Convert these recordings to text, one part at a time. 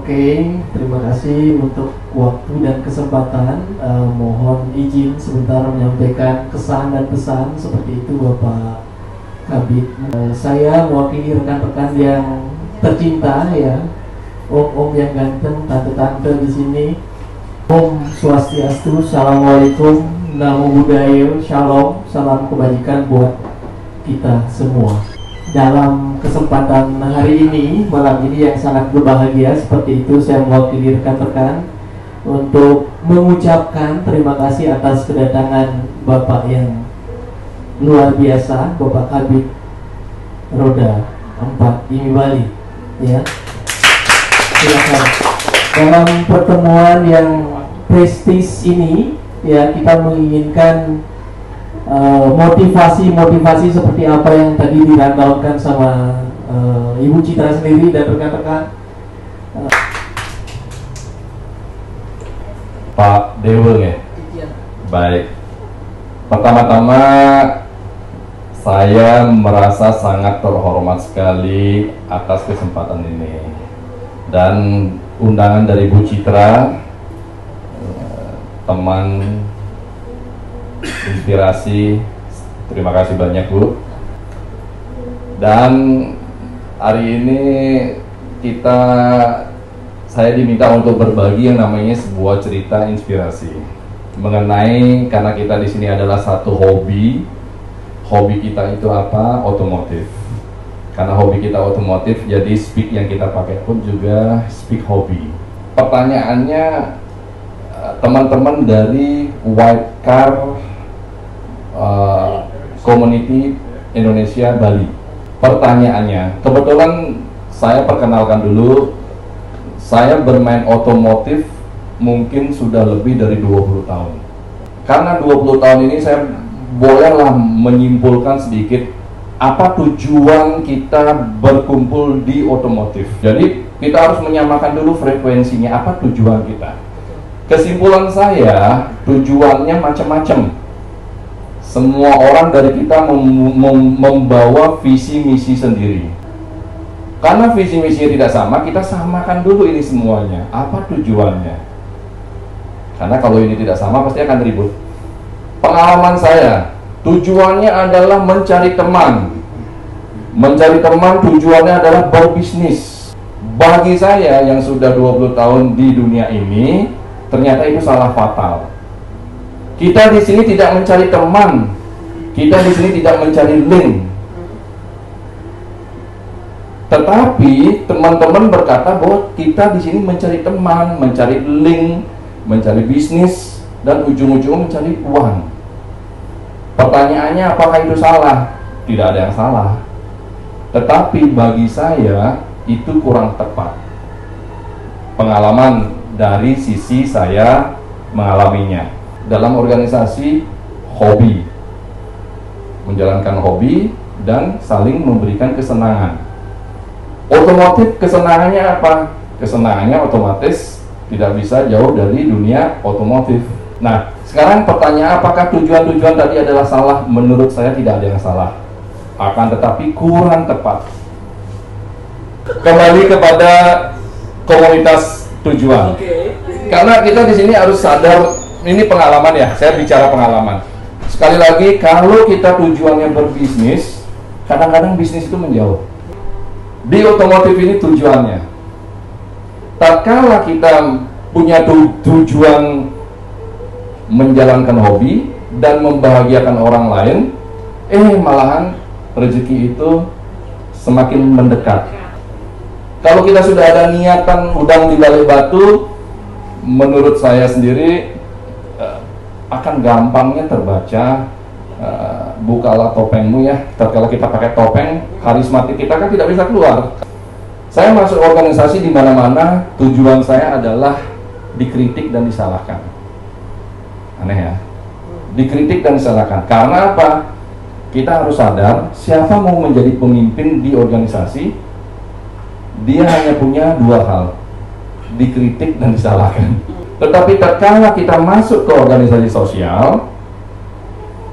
Oke, terima kasih untuk waktu dan kesempatan. Mohon izin sebentar menyampaikan kesan dan pesan seperti itu Bapak Kabid. Saya mewakili rekan-rekan yang tercinta ya, om-om yang ganteng, tante-tante di sini. Om Swastiastu, Assalamualaikum, Namo Buddhaya, Shalom, salam kebajikan buat kita semua. Dalam kesempatan hari ini, malam ini yang sangat berbahagia seperti itu, saya mewakili rekan-rekan untuk mengucapkan terima kasih atas kedatangan Bapak yang luar biasa, Bapak Kabid Roda 4 IMI Bali. Ya, silakan. Dalam pertemuan yang prestis ini, ya kita menginginkan motivasi seperti apa yang tadi dirundownkan sama Ibu Citra sendiri dan rekan-rekan. Pak Dewa ya? Baik. Pertama-tama saya merasa sangat terhormat sekali atas kesempatan ini dan undangan dari Bu Citra, teman inspirasi. Terima kasih banyak Bu. Dan hari ini saya diminta untuk berbagi yang namanya sebuah cerita inspirasi mengenai, karena kita di sini adalah satu hobi kita itu apa? Otomotif. Karena hobi kita otomotif, jadi speak yang kita pakai pun juga speak hobi. Pertanyaannya, teman-teman dari White Car Community Indonesia Bali. Pertanyaannya, kebetulan saya perkenalkan dulu, saya bermain otomotif mungkin sudah lebih dari 20 tahun. Karena 20 tahun ini saya bolehlah menyimpulkan sedikit apa tujuan kita berkumpul di otomotif. Jadi kita harus menyamakan dulu frekuensinya, apa tujuan kita. Kesimpulan saya, tujuannya macam-macam. Semua orang dari kita membawa visi misi sendiri. Karena visi misinya tidak sama, kita samakan dulu ini semuanya. Apa tujuannya? Karena kalau ini tidak sama, pasti akan ribut. Pengalaman saya, tujuannya adalah mencari teman. Mencari teman tujuannya adalah berbisnis. Bagi saya yang sudah 20 tahun di dunia ini, ternyata itu salah fatal. Kita di sini tidak mencari teman, kita di sini tidak mencari link. Tetapi teman-teman berkata bahwa kita di sini mencari teman, mencari link, mencari bisnis, dan ujung-ujungnya mencari uang. Pertanyaannya, apakah itu salah? Tidak ada yang salah. Tetapi bagi saya itu kurang tepat. Pengalaman dari sisi saya mengalaminya dalam organisasi hobi, menjalankan hobi dan saling memberikan kesenangan. Otomotif kesenangannya apa? Kesenangannya otomatis tidak bisa jauh dari dunia otomotif. Nah, sekarang pertanyaan, apakah tujuan-tujuan tadi adalah salah? Menurut saya tidak ada yang salah, akan tetapi kurang tepat. Kembali kepada komunitas tujuan. Karena kita di sini harus sadar, ini pengalaman ya, saya bicara pengalaman. Sekali lagi, kalau kita tujuannya berbisnis, kadang-kadang bisnis itu menjauh. Di otomotif ini tujuannya, tatkala kita punya tujuan menjalankan hobi dan membahagiakan orang lain, malahan rezeki itu semakin mendekat. Kalau kita sudah ada niatan udang di balik batu, menurut saya sendiri akan gampangnya terbaca. Bukalah topengmu ya. Kalau kita pakai topeng, karismatik kita kan tidak bisa keluar. Saya masuk organisasi di mana-mana, tujuan saya adalah dikritik dan disalahkan. Aneh ya, dikritik dan disalahkan. Karena apa? Kita harus sadar, siapa mau menjadi pemimpin di organisasi, dia hanya punya dua hal, dikritik dan disalahkan. Tetapi tatkala kita masuk ke organisasi sosial,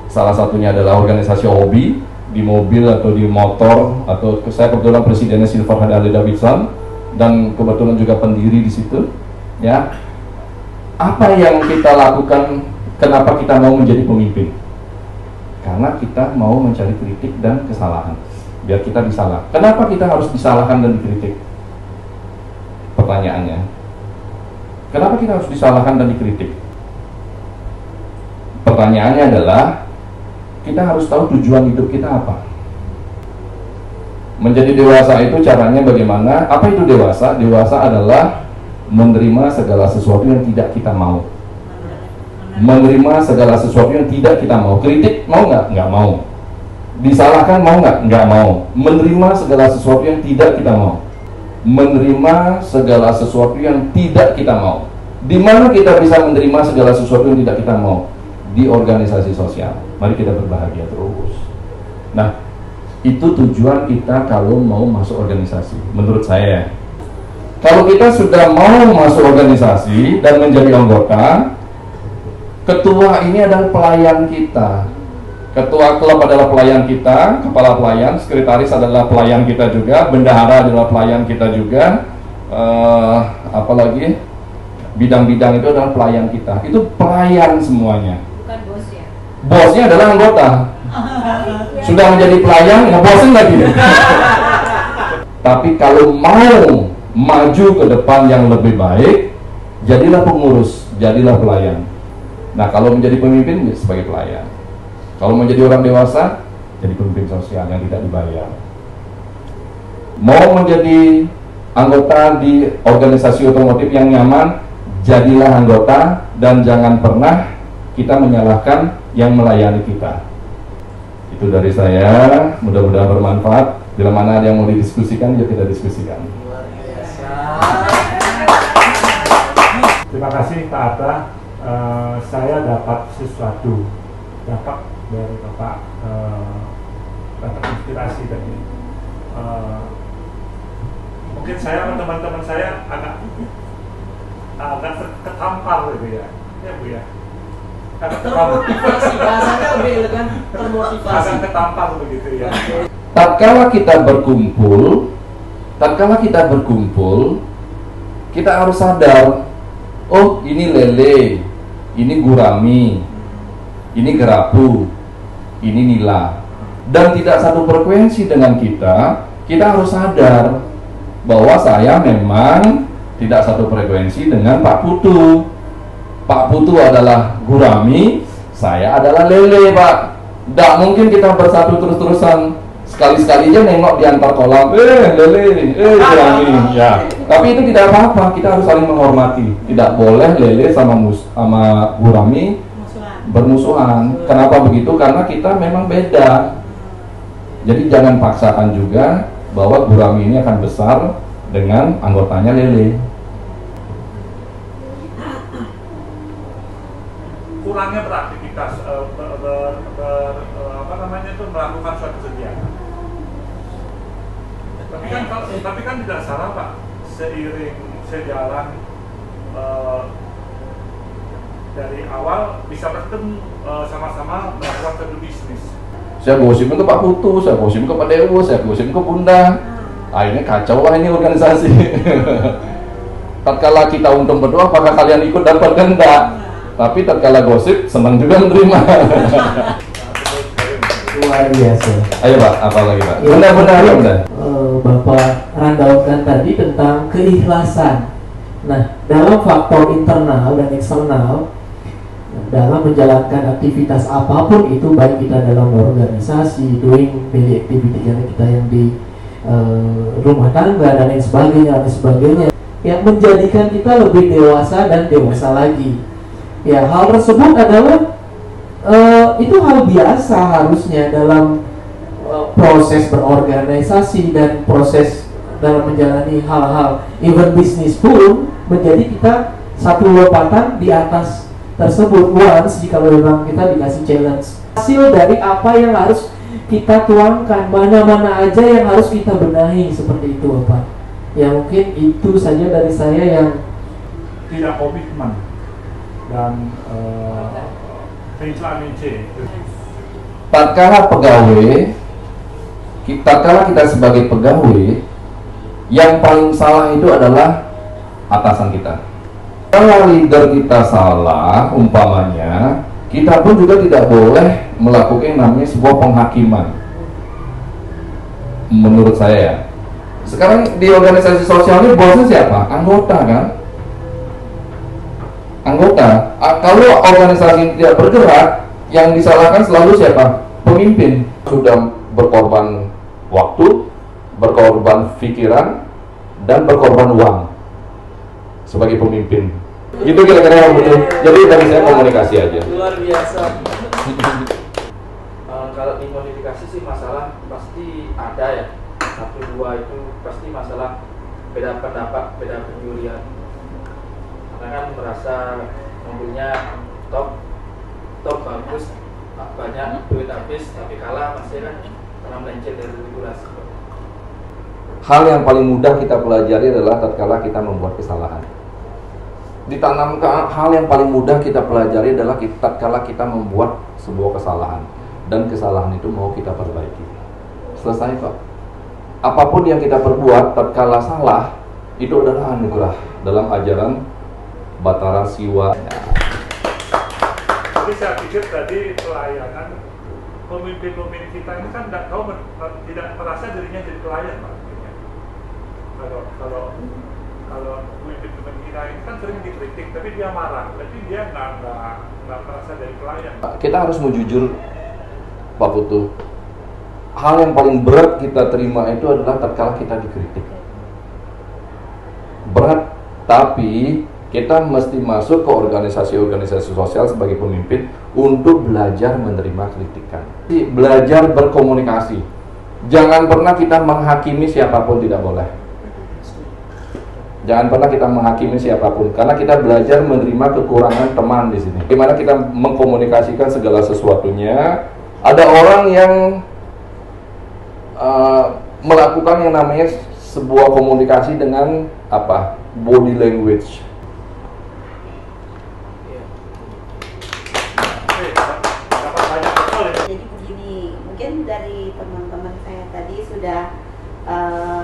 salah satunya adalah organisasi hobi, di mobil atau di motor, atau saya kebetulan presidennya Silver Harley Davidson, dan kebetulan juga pendiri di situ. Ya, apa yang kita lakukan? Kenapa kita mau menjadi pemimpin? Karena kita mau mencari kritik dan kesalahan, biar kita disalah. Kenapa kita harus disalahkan dan dikritik? Pertanyaannya, kenapa kita harus disalahkan dan dikritik? Pertanyaannya adalah, kita harus tahu tujuan hidup kita apa. Menjadi dewasa itu caranya bagaimana? Apa itu dewasa? Dewasa adalah menerima segala sesuatu yang tidak kita mau. Menerima segala sesuatu yang tidak kita mau. Kritik mau nggak? Nggak mau. Disalahkan mau nggak? Nggak mau. Menerima segala sesuatu yang tidak kita mau. Menerima segala sesuatu yang tidak kita mau. Di mana kita bisa menerima segala sesuatu yang tidak kita mau? Di organisasi sosial. Mari kita berbahagia terus. Nah, itu tujuan kita kalau mau masuk organisasi. Menurut saya, kalau kita sudah mau masuk organisasi dan menjadi anggota, ketua ini adalah pelayan kita. Ketua klub adalah pelayan kita, kepala pelayan, sekretaris adalah pelayan kita juga, bendahara adalah pelayan kita juga, apalagi bidang-bidang itu adalah pelayan kita. Itu pelayan semuanya. Bukan bos ya? Bosnya adalah anggota. Sudah menjadi pelayan, ngebosin lagi. Tapi kalau mau maju ke depan yang lebih baik, jadilah pengurus, jadilah pelayan. Nah, kalau menjadi pemimpin sebagai pelayan. Kalau menjadi orang dewasa, jadi pemimpin sosial yang tidak dibayar. Mau menjadi anggota di organisasi otomotif yang nyaman, jadilah anggota dan jangan pernah kita menyalahkan yang melayani kita. Itu dari saya, mudah-mudahan bermanfaat. Bila mana ada yang mau didiskusikan, ya kita diskusikan. Terima kasih Pak Atta. Saya dapat sesuatu, dapat dari Bapak, dapat inspirasi tadi. Mungkin saya dan teman-teman saya agak ketampar gitu ya, ya Bu ya. Termotivasi, bahasanya lebih elegan, termotivasi. Agak ketampar begitu ya. Tatkala kita berkumpul, kita harus sadar, oh ini lele, ini gurami, ini gerapu, ini nila, dan tidak satu frekuensi dengan kita. Kita harus sadar bahwa saya memang tidak satu frekuensi dengan Pak Putu. Pak Putu adalah gurami, saya adalah lele, Pak. Tidak mungkin kita bersatu terus-terusan. Sekali-sekali aja nengok di antar kolam, lele, gurami, ya. Tapi itu tidak apa-apa, kita harus saling menghormati. Tidak boleh lele sama gurami bermusuhan. Kenapa begitu? Karena kita memang beda. Jadi jangan paksakan juga bahwa gurami ini akan besar dengan anggotanya lele. Kurangnya beraktivitas, melakukan suatu kegiatan. Tapi kan tidak salah Pak, sejalan dari awal bisa bertemu sama-sama melakukan suatu bisnis. Saya gosip ke Pak Putu, saya gosip ke Pak Dewo, saya gosip ke Bunda. Akhirnya kacau lah ini organisasi. Tatkala kita untung berdua, apakah kalian ikut dapat kan? Enggak. Tapi tatkala gosip, senang juga menerima. Luar biasa. Ayo Pak, apa lagi Pak? Ya, Benar. Bapak randautkan tadi tentang keikhlasan. Nah, dalam faktor internal dan eksternal, dalam menjalankan aktivitas apapun itu, baik kita dalam organisasi, doing daily activity kita yang di rumah tangga dan lain sebagainya, yang menjadikan kita lebih dewasa dan dewasa lagi. Ya, hal tersebut adalah itu hal biasa harusnya dalam proses berorganisasi dan proses dalam menjalani hal-hal even bisnis pun menjadi kita satu lompatan di atas tersebut. Once jika memang kita dikasih challenge, hasil dari apa yang harus kita tuangkan, mana-mana aja yang harus kita benahi, seperti itu Bapak. Ya mungkin itu saja dari saya yang tidak komitmen dan tatkala kita sebagai pegawai, Yang paling salah itu adalah atasan kita. Kalau leader kita salah, umpamanya, kita pun juga tidak boleh melakukan yang namanya sebuah penghakiman. Menurut saya ya. Sekarang di organisasi sosial ini bosnya siapa? Anggota kan? Anggota. Kalau organisasi tidak bergerak, yang disalahkan selalu siapa? Pemimpin. Sudah berkorban waktu, berkorban pikiran, dan berkorban uang sebagai pemimpin. Itu kira-kira yang betul. Jadi dari saya komunikasi aja. Luar biasa. Kalau di modifikasi sih masalah pasti ada ya. Satu dua itu pasti masalah beda pendapat, beda penjurian. Karena kan merasa mobilnya top bagus, banyak duit habis, tapi kalah masih kan karena melenceng dari regulasi. Hal yang paling mudah kita pelajari adalah tatkala kita membuat kesalahan. Ditanamkan hal yang paling mudah kita pelajari adalah tatkala kita membuat sebuah kesalahan dan kesalahan itu mau kita perbaiki. Selesai Pak. Apapun yang kita perbuat tatkala salah itu adalah anugerah dalam ajaran Batara Siwa. Jadi saya pikir tadi pelayanan pemimpin-pemimpin kita ini kan tidak merasa dirinya jadi pelayan Pak. Kalau pemimpin-pemimpin kita ini kan sering dikritik, tapi dia marah, berarti dia nggak merasa dari pelayan. Kita harus mau jujur, Pak Putu. Hal yang paling berat kita terima itu adalah tatkala kita dikritik. Berat, tapi kita mesti masuk ke organisasi-organisasi sosial sebagai pemimpin untuk belajar menerima kritikan. Belajar berkomunikasi. Jangan pernah kita menghakimi siapapun, tidak boleh. Jangan pernah kita menghakimi siapapun, karena kita belajar menerima kekurangan teman di sini. Gimana kita mengkomunikasikan segala sesuatunya. Ada orang yang melakukan yang namanya sebuah komunikasi dengan apa? Body language. Jadi begini, mungkin dari teman-teman saya tadi sudah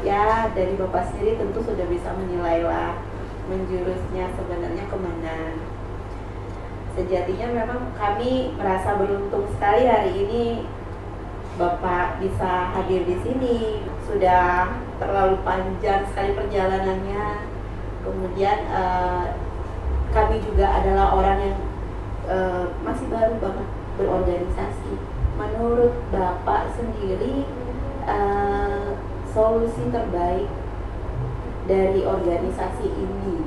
ya dari Bapak sendiri tentu sudah bisa menilai lah menjurusnya sebenarnya kemana. Sejatinya memang kami merasa beruntung sekali hari ini Bapak bisa hadir di sini. Sudah terlalu panjang sekali perjalanannya. Kemudian kami juga adalah orang yang masih baru banget berorganisasi. Menurut Bapak sendiri solusi terbaik dari organisasi ini?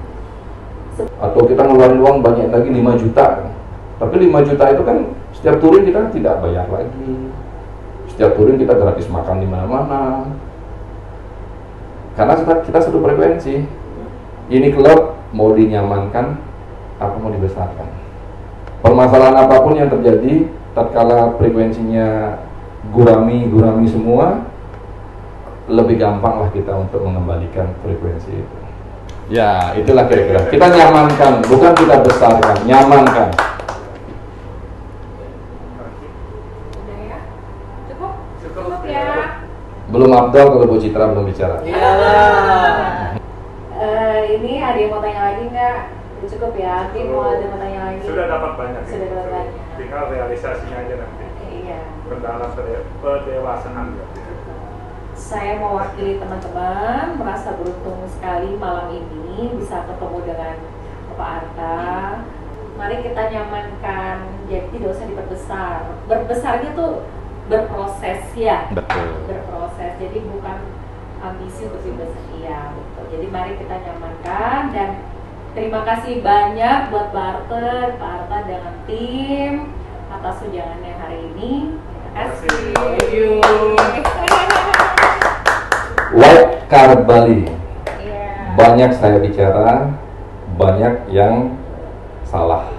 Atau kita ngeluarin uang banyak lagi 5 juta. Tapi 5 juta itu kan setiap touring kita tidak bayar lagi. Setiap touring kita gratis makan di mana-mana. Karena kita satu frekuensi. Ini klub mau dinyamankan apa mau dibesarkan. Permasalahan apapun yang terjadi tatkala frekuensinya gurami semua, lebih gampang lah kita untuk mengembalikan frekuensi itu. Ya, itulah kira-kira. Kita nyamankan, bukan kita besarkan, nyamankan. Udah ya? Cukup ya? Belum Abdul kalau Bu Citra belum bicara. Ini ada yang mau tanya lagi nggak? Cukup ya, Tim mau ada mau tanya lagi? Sudah dapat banyak. Sudah dapat banyak. Tinggal realisasinya aja nanti. Iya. Mendalam pendewasaan. Saya mewakili teman-teman, merasa beruntung sekali malam ini bisa ketemu dengan Bapak Arta. Mari kita nyamankan, jadi tidak usah diperbesar. Berbesarnya tuh berproses ya. Betul. Berproses, jadi bukan ambisi untuk dibesar. Iya, betul. Jadi mari kita nyamankan dan terima kasih banyak buat Pak Arta dengan tim atas ujangannya hari ini. Terima kasih. White Car Bali. Yeah. Banyak saya bicara, banyak yang salah.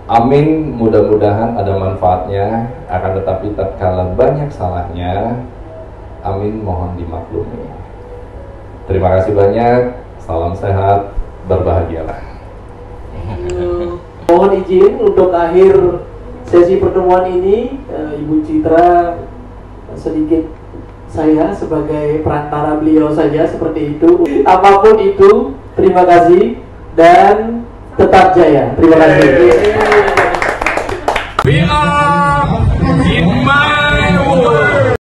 Amin, mudah-mudahan ada manfaatnya. Akan tetapi tatkala banyak salahnya, amin mohon dimaklumi. Terima kasih banyak. Salam sehat, berbahagialah. Mohon izin untuk akhir sesi pertemuan ini, Ibu Citra sedikit saya sebagai perantara beliau saja seperti itu. Apapun itu, terima kasih dan tetap jaya. Terima kasih.